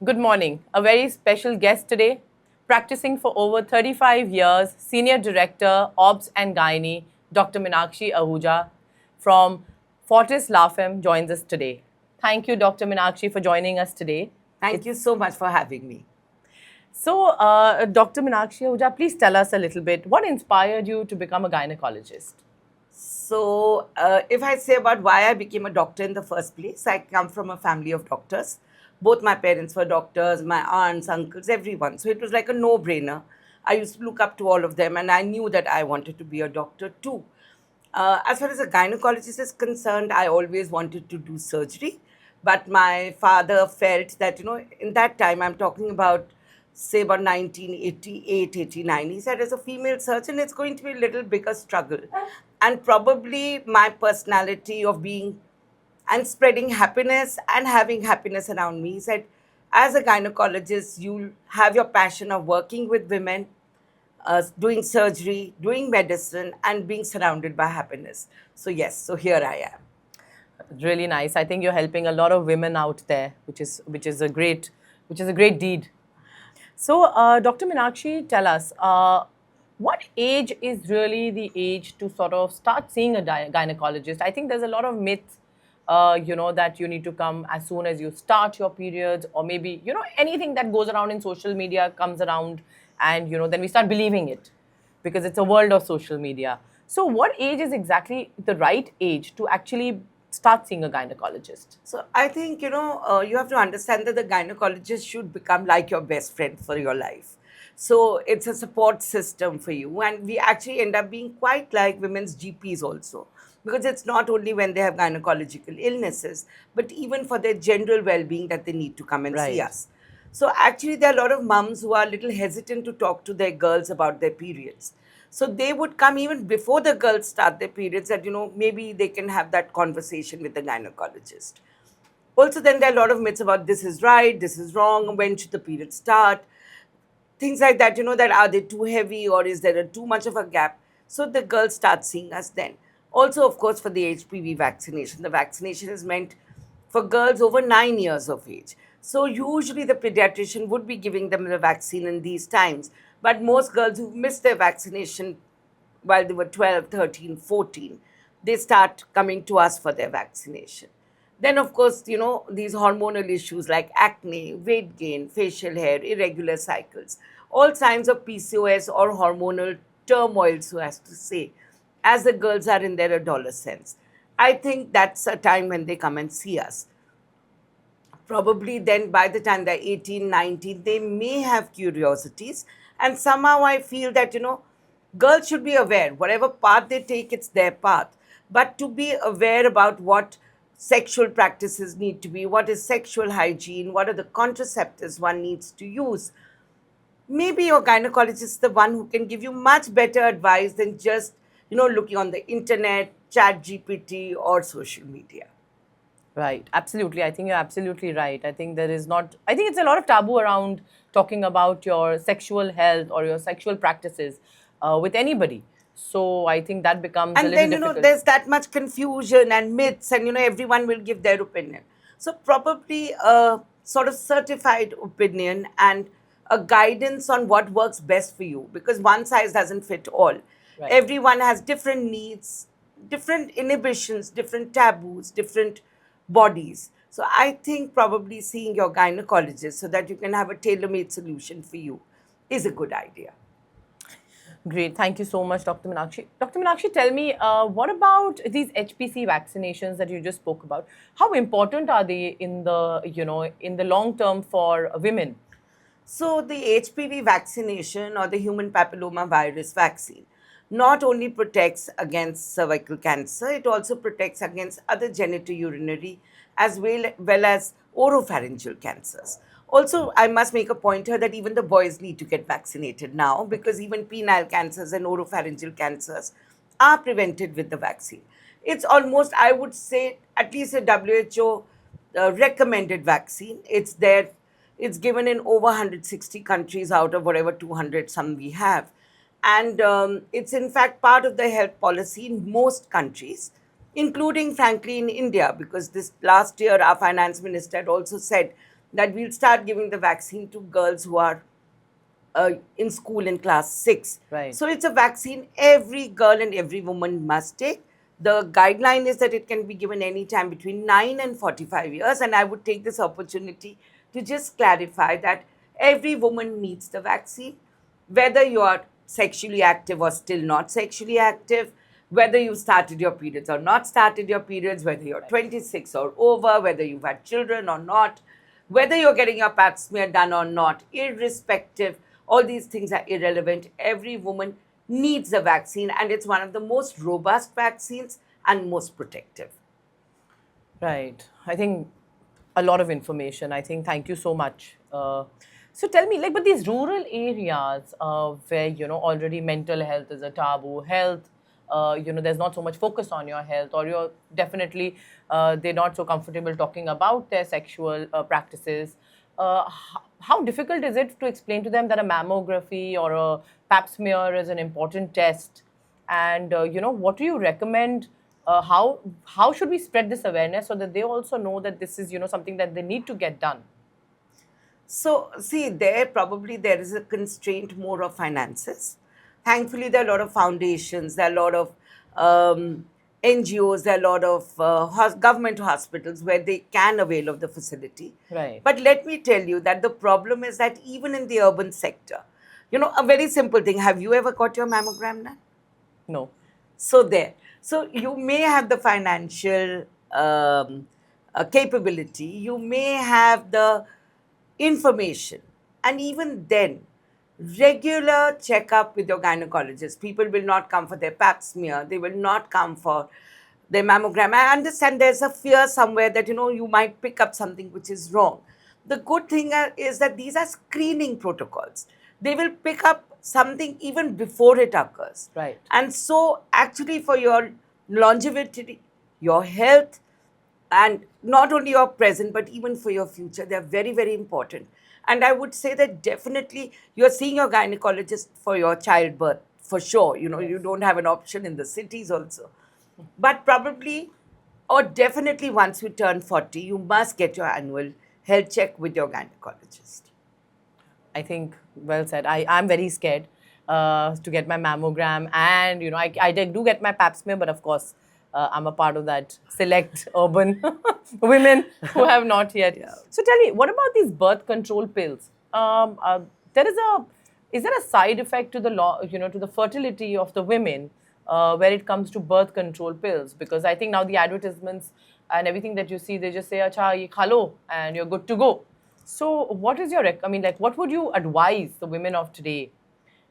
Good morning. A very special guest today, practicing for over 35 years, Senior Director, OBS and Gynae, Dr. Meenakshi Ahuja from Fortis LAFM joins us today. Thank you, Dr. Meenakshi, for joining us today. Thank you so much for having me. So, Dr. Meenakshi Ahuja, please tell us a little bit what inspired you to become a gynecologist? If I say about why I became a doctor in the first place, I come from a family of doctors. Both my parents were doctors, my aunts, uncles, everyone. So it was like a no brainer. I used to look up to all of them, and I knew that I wanted to be a doctor too. As far as a gynecologist is concerned, I always wanted to do surgery. But my father felt that, in that time, I'm talking about, say, about 1988, 89, he said, as a female surgeon, it's going to be a little bigger struggle. And probably my personality of being and spreading happiness and having happiness around me. He said, as a gynecologist, you'll have your passion of working with women, doing surgery, doing medicine, and being surrounded by happiness. So, yes, so here I am. Really nice. I think you're helping a lot of women out there, which is a great deed. So, Dr. Meenakshi, tell us, what age is really the age to sort of start seeing a gynecologist? I think there's a lot of myths, that you need to come as soon as you start your periods, or maybe, anything that goes around in social media comes around, and, then we start believing it because it's a world of social media. So, what age is exactly the right age to actually start seeing a gynecologist? So I think, you have to understand that the gynecologist should become like your best friend for your life. So it's a support system for you. And we actually end up being quite like women's GPs also. Because it's not only when they have gynecological illnesses, but even for their general well being that they need to come and see Right. us. So actually, there are a lot of mums who are a little hesitant to talk to their girls about their periods. So they would come even before the girls start their periods that, maybe they can have that conversation with the gynecologist. Also, then there are a lot of myths about this is right, this is wrong, when should the period start, things like that, that are they too heavy or is there too much of a gap? So the girls start seeing us then. Also, of course, for the HPV vaccination, the vaccination is meant for girls over 9 years of age. So usually the pediatrician would be giving them the vaccine in these times. But most girls who missed their vaccination while they were 12, 13, 14, they start coming to us for their vaccination. Then, of course, these hormonal issues like acne, weight gain, facial hair, irregular cycles, all signs of PCOS or hormonal turmoil, so as to say, as the girls are in their adolescence. I think that's a time when they come and see us. Probably then by the time they're 18, 19, they may have curiosities. And somehow I feel that, girls should be aware. Whatever path they take, it's their path. But to be aware about what sexual practices need to be, what is sexual hygiene, what are the contraceptives one needs to use. Maybe your gynecologist is the one who can give you much better advice than just, looking on the internet, chat GPT, or social media. Right. Absolutely. I think you're absolutely right. I think it's a lot of taboo around talking about your sexual health or your sexual practices with anybody. So I think that becomes a And little then, difficult. there's that much confusion and myths, and, everyone will give their opinion. So, probably a sort of certified opinion and a guidance on what works best for you, because one size doesn't fit all. Right. Everyone has different needs, different inhibitions, different taboos, different bodies. So, I think probably seeing your gynecologist so that you can have a tailor made solution for you is a good idea. Great. Thank you so much, Dr. Meenakshi. Dr. Meenakshi, tell me, what about these HPC vaccinations that you just spoke about? How important are they in the long term for women? So, the HPV vaccination or the human papilloma virus vaccine not only protects against cervical cancer, it also protects against other genitourinary as well as oropharyngeal cancers. Also, I must make a point here that even the boys need to get vaccinated now because even penile cancers and oropharyngeal cancers are prevented with the vaccine. It's almost, I would say, at least a WHO recommended vaccine. It's there, it's given in over 160 countries out of whatever 200 some we have. And it's in fact part of the health policy in most countries, including, frankly, in India, because this last year our finance minister had also said that we'll start giving the vaccine to girls who are in school in class 6. Right. So it's a vaccine every girl and every woman must take. The guideline is that it can be given anytime between 9 and 45 years. And I would take this opportunity to just clarify that every woman needs the vaccine, whether you are sexually active or still not sexually active, whether you started your periods or not started your periods, whether you're 26 or over, whether you've had children or not, whether you're getting your pap smear done or not, irrespective, all these things are irrelevant. Every woman needs a vaccine, and it's one of the most robust vaccines and most protective. Right. I think a lot of information. I think thank you so much. So tell me, like, but these rural areas where, already mental health is a taboo, health, there's not so much focus on your health, or you're definitely, they're not so comfortable talking about their sexual practices. How difficult is it to explain to them that a mammography or a pap smear is an important test? And, what do you recommend? How should we spread this awareness so that they also know that this is, something that they need to get done? So, see, there is a constraint more of finances. Thankfully, there are a lot of foundations, there are a lot of NGOs, there are a lot of government hospitals where they can avail of the facility. Right. But let me tell you that the problem is that even in the urban sector, a very simple thing, have you ever got your mammogram done? No. So there. So you may have the financial capability, you may have the information, and even then, regular checkup with your gynecologist. People will not come for their pap smear, they will not come for their mammogram. I understand there's a fear somewhere that you might pick up something which is wrong. The good thing is that these are screening protocols. They will pick up something even before it occurs. Right. And so, actually, for your longevity, your health, and not only your present but even for your future, they are very, very important. And I would say that definitely you're seeing your gynecologist for your childbirth for sure. You don't have an option in the cities also, but probably or definitely once you turn 40 you must get your annual health check with your gynecologist. I think well said. I'm very scared to get my mammogram, and I do get my pap smear, but of course I'm a part of that select urban women who have not yet. Yeah. So tell me, what about these birth control pills? There is there a side effect to the to the fertility of the women where it comes to birth control pills? Because I think now the advertisements and everything that you see, they just say, "Acha, ye kha lo," and you're good to go. So, what is your what would you advise the women of today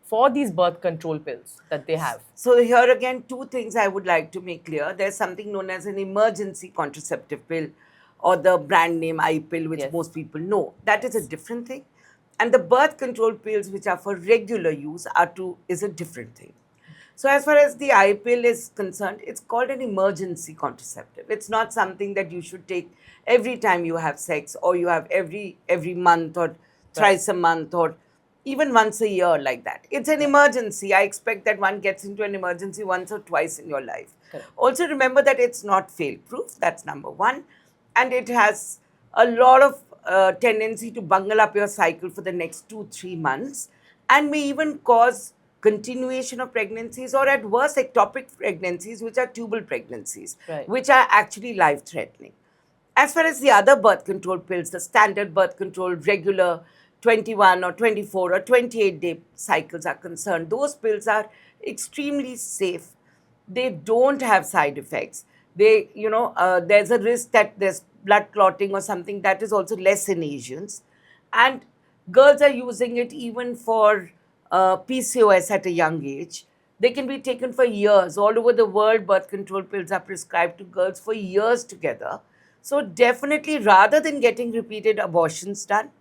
for these birth control pills that they have? So here again, two things I would like to make clear. There's something known as an emergency contraceptive pill, or the brand name I pill, which Yes. most people know. That is a different thing. And the birth control pills, which are for regular use, is a different thing. So as far as the I pill is concerned, it's called an emergency contraceptive. It's not something that you should take every time you have sex, or you have every month, or thrice a month, or even once a year, like that. It's an emergency. I expect that one gets into an emergency once or twice in your life. Correct. Also remember that it's not fail proof. That's number one. And it has a lot of tendency to bungle up your cycle for the next 2-3 months, and may even cause continuation of pregnancies, or at worst ectopic pregnancies, which are tubal pregnancies, Right. which are actually life threatening. As far as the other birth control pills, the standard birth control, regular 21 or 24 or 28-day cycles are concerned, those pills are extremely safe. They don't have side effects. There's a risk that there's blood clotting or something, that is also less in Asians. And girls are using it even for PCOS at a young age. They can be taken for years. All over the world, birth control pills are prescribed to girls for years together. So definitely, rather than getting repeated abortions done,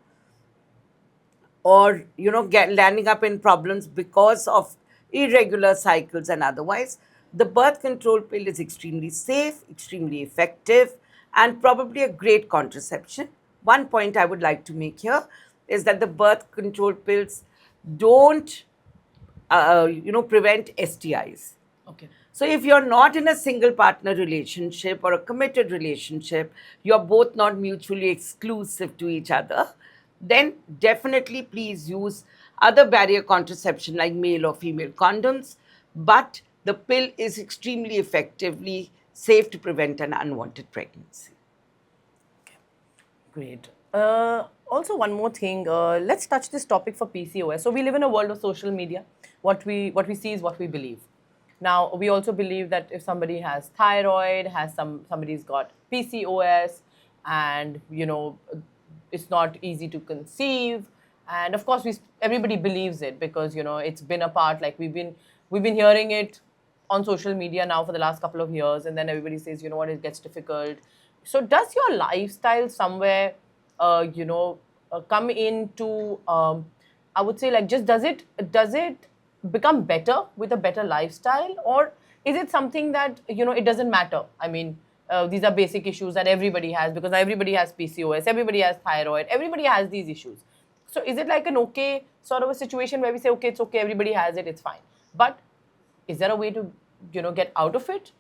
or landing up in problems because of irregular cycles and otherwise, the birth control pill is extremely safe, extremely effective, and probably a great contraception. One point I would like to make here is that the birth control pills don't prevent STIs. Okay. So if you're not in a single partner relationship or a committed relationship, you're both not mutually exclusive to each other, then definitely please use other barrier contraception like male or female condoms. But the pill is extremely effectively safe to prevent an unwanted pregnancy. Great. Also, one more thing. Let's touch this topic for PCOS. So we live in a world of social media. What we see is what we believe. Now we also believe that if somebody has thyroid, somebody's got PCOS, and it's not easy to conceive. And of course, everybody believes it because it's been a part. Like we've been hearing it on social media now for the last couple of years, and then everybody says, what, it gets difficult. So does your lifestyle somewhere, come into, I would say, like, just does it become better with a better lifestyle, or is it something that it doesn't matter? I mean, these are basic issues that everybody has because everybody has PCOS, everybody has thyroid, everybody has these issues. So is it like an okay sort of a situation where we say, okay, it's okay, everybody has it, it's fine. But is there a way to get out of it?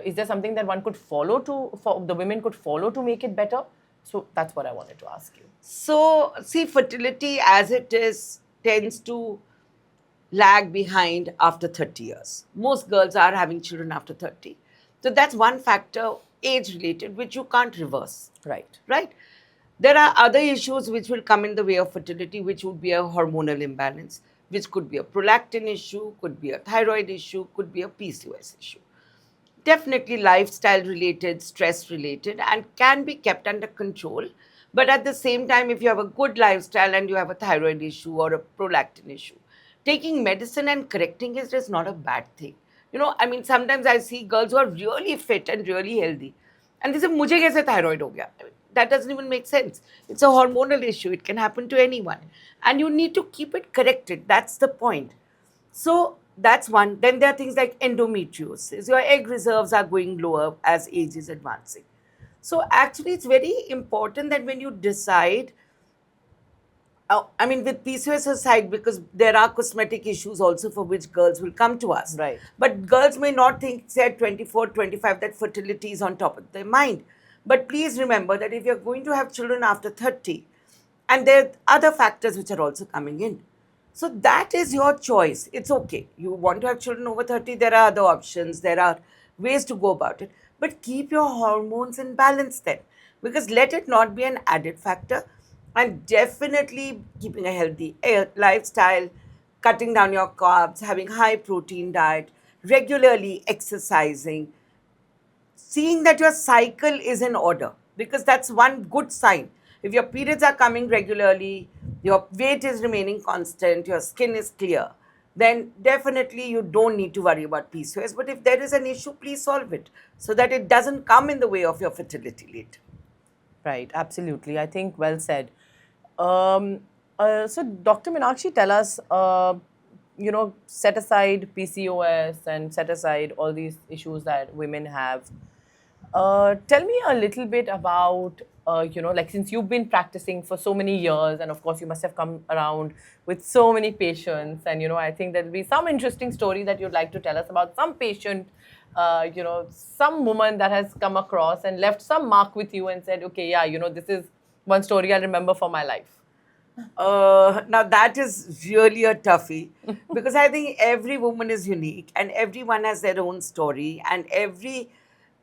Is there something that one could follow for the women could follow to make it better? So that's what I wanted to ask you. So, see, fertility as it is tends to lag behind after 30 years. Most girls are having children after 30. So, that's one factor, age related, which you can't reverse. Right. Right? There are other issues which will come in the way of fertility, which would be a hormonal imbalance, which could be a prolactin issue, could be a thyroid issue, could be a PCOS issue. Definitely lifestyle related, stress related, and can be kept under control. But at the same time, if you have a good lifestyle and you have a thyroid issue or a prolactin issue, taking medicine and correcting it is not a bad thing. I mean, sometimes I see girls who are really fit and really healthy, and they say, "Mujhe kaise thyroid ho gaya?" I mean, that doesn't even make sense. It's a hormonal issue. It can happen to anyone, and you need to keep it corrected. That's the point. So that's one. Then there are things like endometriosis. Your egg reserves are going lower as age is advancing. So actually, it's very important that when you decide, I mean, with PCOS aside, because there are cosmetic issues also for which girls will come to us. Right. But girls may not think, say, at 24, 25, that fertility is on top of their mind. But please remember that if you're going to have children after 30, and there are other factors which are also coming in. So that is your choice. It's okay. You want to have children over 30, there are other options. There are ways to go about it. But keep your hormones in balance then. Because let it not be an added factor. And definitely keeping a healthy lifestyle, cutting down your carbs, having high protein diet, regularly exercising, seeing that your cycle is in order, because that's one good sign. If your periods are coming regularly, your weight is remaining constant, your skin is clear, then definitely you don't need to worry about PCOS. But if there is an issue, please solve it so that it doesn't come in the way of your fertility later. Right, absolutely. I think well said. So, Dr. Meenakshi, tell us, set aside PCOS and set aside all these issues that women have. Tell me a little bit about, like, since you've been practicing for so many years, and of course, you must have come around with so many patients. And, I think there'll be some interesting story that you'd like to tell us about some patient, some woman that has come across and left some mark with you and said, okay, yeah, this is one story I'll remember for my life. Now that is really a toughie because I think every woman is unique and everyone has their own story, and every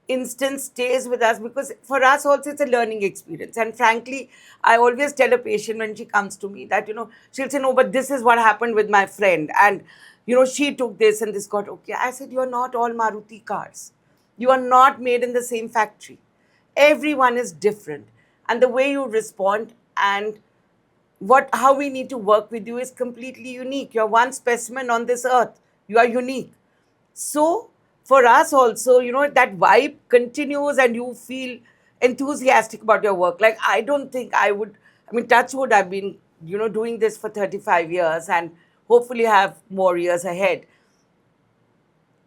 instance stays with us because for us also it's a learning experience. And frankly, I always tell a patient when she comes to me that, she'll say, no, but this is what happened with my friend. And, she took this and this got okay. I said, you're not all Maruti cars. You are not made in the same factory. Everyone is different. And the way you respond and how we need to work with you is completely unique. You're one specimen on this earth. You are unique. So for us also, that vibe continues and you feel enthusiastic about your work. Like, I don't think touch wood, I've been, doing this for 35 years and hopefully have more years ahead.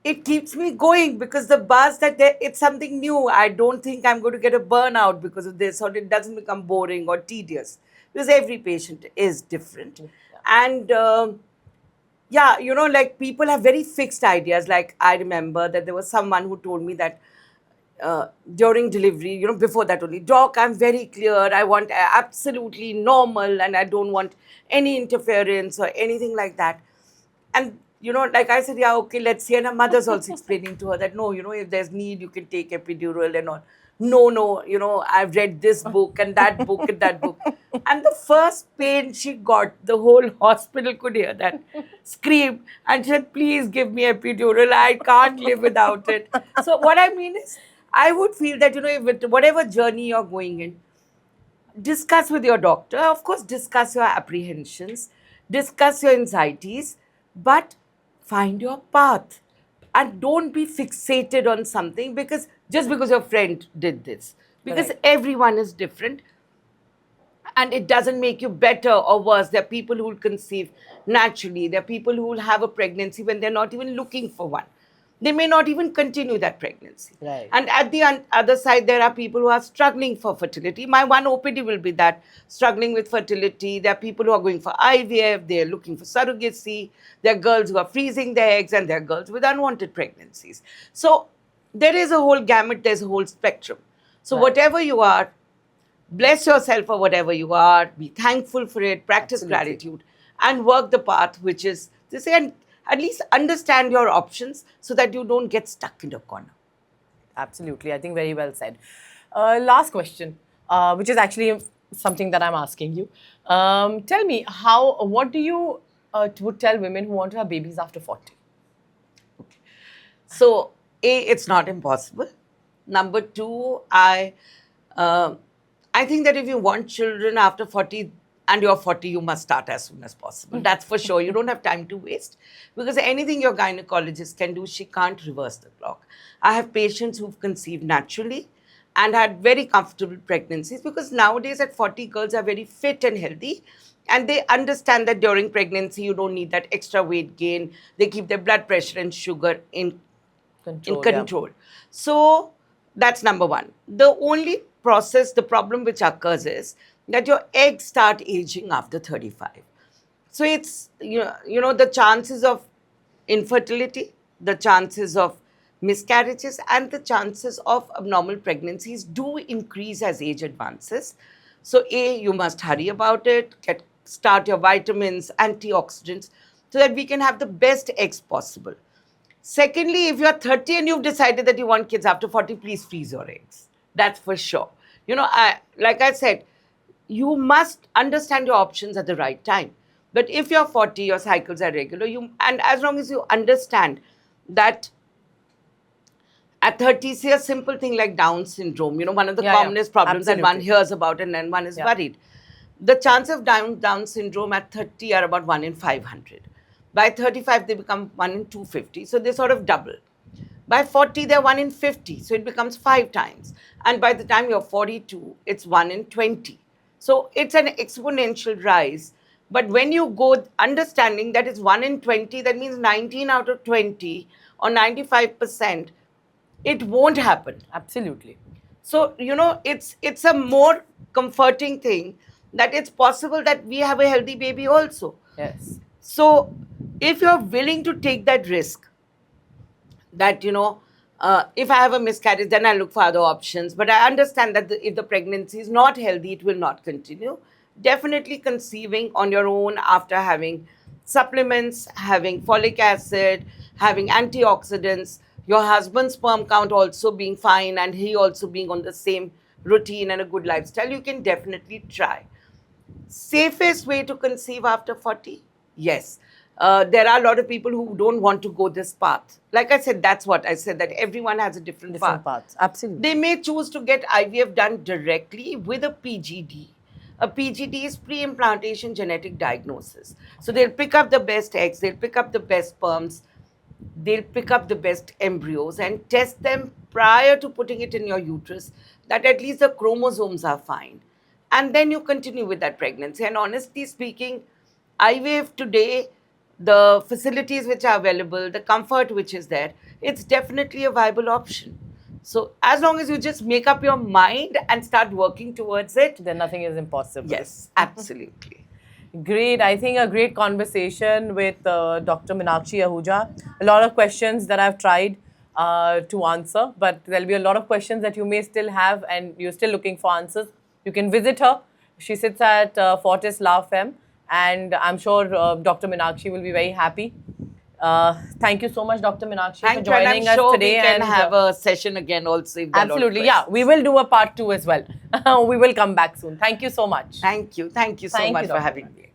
It keeps me going because the buzz it's something new. I don't think I'm going to get a burnout because of this, or it doesn't become boring or tedious because every patient is different. Yeah. And yeah, like people have very fixed ideas. Like I remember that there was someone who told me that during delivery, before that only, doc, I'm very clear. I want absolutely normal and I don't want any interference or anything like that. And, like I said, yeah, okay, let's see. And her mother's also explaining to her that, no, if there's need, you can take epidural and all. No, I've read this book and that book and that book. And the first pain she got, the whole hospital could hear that scream. And she said, please give me epidural. I can't live without it. So what I mean is, I would feel that, if whatever journey you're going in, discuss with your doctor. Of course, discuss your apprehensions, discuss your anxieties, but find your path. And don't be fixated on something because just because your friend did this. Because Right. everyone is different and it doesn't make you better or worse. There are people who will conceive naturally. There are people who will have a pregnancy when they're not even looking for one. They may not even continue that pregnancy. Right. And at the other side, there are people who are struggling for fertility. My one OPD will be that, struggling with fertility. There are people who are going for IVF. They're looking for surrogacy. There are girls who are freezing their eggs, and there are girls with unwanted pregnancies. So there is a whole gamut. There's a whole spectrum. So Right. whatever you are, bless yourself for whatever you are, be thankful for it, practice Absolutely. gratitude, and work the path, which is to say, and at least understand your options so that you don't get stuck in a corner. Absolutely. I think very well said. Last question, which is actually something that I'm asking you. Tell me, what do you would tell women who want to have babies after 40? So, A, it's not impossible. Number two, I think that if you want children after 40 and you're 40, you must start as soon as possible. That's for sure. You don't have time to waste because anything your gynecologist can do, she can't reverse the clock. I have patients who've conceived naturally and had very comfortable pregnancies because nowadays at 40, girls are very fit and healthy. And they understand that during pregnancy, you don't need that extra weight gain. They keep their blood pressure and sugar in Control. Yeah. control. So that's number one. The only process, the problem which occurs is that your eggs start aging after 35. So it's, the chances of infertility, the chances of miscarriages, and the chances of abnormal pregnancies do increase as age advances. So, A, you must hurry about it, start your vitamins, antioxidants, so that we can have the best eggs possible. Secondly, if you're 30 and you've decided that you want kids after 40, please freeze your eggs. That's for sure. Like I said, you must understand your options at the right time. But if you're 40, your cycles are regular, and as long as you understand that at 30, say a simple thing like Down syndrome, one of the Yeah, yeah. commonest problems that one Absolutely. hears about and then one is Yeah. worried. The chance of Down syndrome at 30 are about 1 in 500. By 35, they become 1 in 250. So they sort of double. By 40, they're 1 in 50. So it becomes 5 times. And by the time you're 42, it's 1 in 20. So it's an exponential rise. But when you go understanding that it's 1 in 20, that means 19 out of 20 or 95%, it won't happen. Absolutely. So, it's a more comforting thing that it's possible that we have a healthy baby also. Yes. So, if you're willing to take that risk, that, if I have a miscarriage, then I look for other options. But I understand that if the pregnancy is not healthy, it will not continue. Definitely conceiving on your own after having supplements, having folic acid, having antioxidants, your husband's sperm count also being fine, and he also being on the same routine and a good lifestyle, you can definitely try. Safest way to conceive after 40? Yes. There are a lot of people who don't want to go this path. Like I said, that's what I said, that everyone has a different Different path. paths. Absolutely. They may choose to get IVF done directly with a PGD. A PGD is pre-implantation genetic diagnosis. So they'll pick up the best eggs, they'll pick up the best sperms, they'll pick up the best embryos and test them prior to putting it in your uterus, that at least the chromosomes are fine. And then you continue with that pregnancy. And honestly speaking, IVF today, the facilities which are available, the comfort which is there, it's definitely a viable option. So as long as you just make up your mind and start working towards it, Then nothing is impossible. yes, absolutely. Great. I think a great conversation with Dr. Meenakshi Ahuja. A lot of questions that I've tried to answer, but there'll be a lot of questions that you may still have and you're still looking for answers. You can visit her. She sits at Fortis La Femme, and I'm sure Dr. Meenakshi will be very happy. Thank you so much, Dr. Meenakshi, for Thank you, and joining I'm us sure today. we can and have a session again also. If there are a lot of absolutely, yeah, questions. we will do a part 2 as well. We will come back soon. Thank you so much. Thank you so Thank you, much for Dr. having Meenakshi. me.